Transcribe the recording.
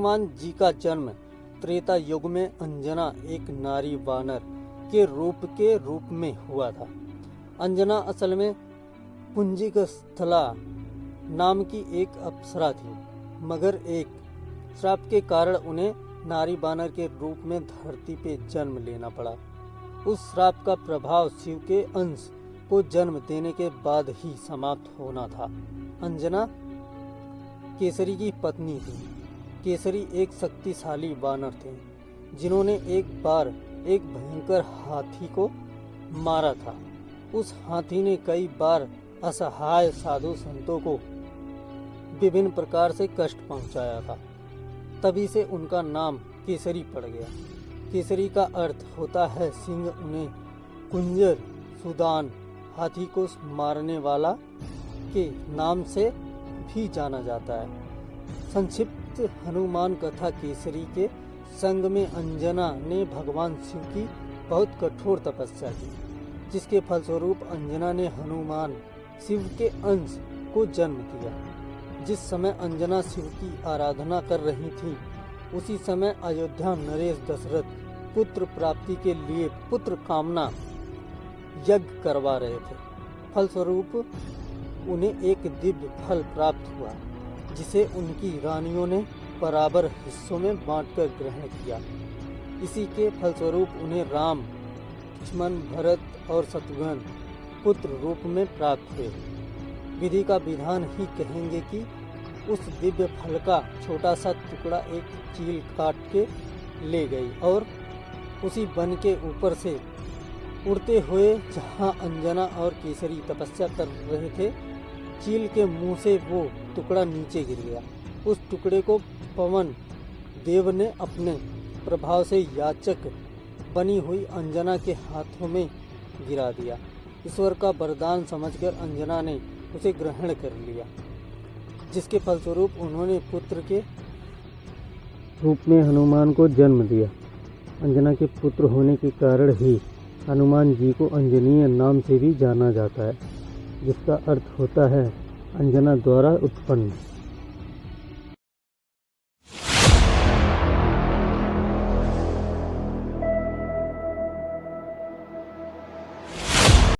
हनुमान जी का जन्म त्रेता युग में अंजना एक नारी वानर के रूप में हुआ था। अंजना असल में पुंजिक स्थला नाम की एक अप्सरा थी, मगर एक श्राप के कारण उन्हें नारी वानर के रूप में धरती पे जन्म लेना पड़ा। उस श्राप का प्रभाव शिव के अंश को जन्म देने के बाद ही समाप्त होना था। अंजना केसरी की पत्नी थी। केसरी एक शक्तिशाली वानर थे जिन्होंने एक बार एक भयंकर हाथी को मारा था। उस हाथी ने कई बार असहाय साधु संतों को विभिन्न प्रकार से कष्ट पहुंचाया था। तभी से उनका नाम केसरी पड़ गया। केसरी का अर्थ होता है सिंह। उन्हें कुंजर सुदान हाथी को मारने वाला के नाम से भी जाना जाता है। संक्षिप्त हनुमान कथा। केसरी के संग में अंजना ने भगवान शिव की बहुत कठोर तपस्या की, जिसके फलस्वरूप अंजना ने हनुमान शिव के अंश को जन्म दिया। जिस समय अंजना शिव की आराधना कर रही थी, उसी समय अयोध्या नरेश दशरथ पुत्र प्राप्ति के लिए पुत्र कामना यज्ञ करवा रहे थे। फलस्वरूप उन्हें एक दिव्य फल प्राप्त हुआ, जिसे उनकी रानियों ने बराबर हिस्सों में बांटकर ग्रहण किया। इसी के फलस्वरूप उन्हें राम, लक्ष्मण, भरत और शत्रुघ्न पुत्र रूप में प्राप्त हुए। विधि का विधान ही कहेंगे कि उस दिव्य फल का छोटा सा टुकड़ा एक चील काट के ले गई और उसी वन के ऊपर से उड़ते हुए जहां अंजना और केसरी तपस्या कर रहे थे, चील के मुंह से वो टुकड़ा नीचे गिर गया। उस टुकड़े को पवन देव ने अपने प्रभाव से याचक बनी हुई अंजना के हाथों में गिरा दिया। ईश्वर का वरदान समझकर अंजना ने उसे ग्रहण कर लिया, जिसके फलस्वरूप उन्होंने पुत्र के रूप में हनुमान को जन्म दिया। अंजना के पुत्र होने के कारण ही हनुमान जी को अंजनीय नाम से भी जाना जाता है, जिसका अर्थ होता है अंजना द्वारा उत्पन्न।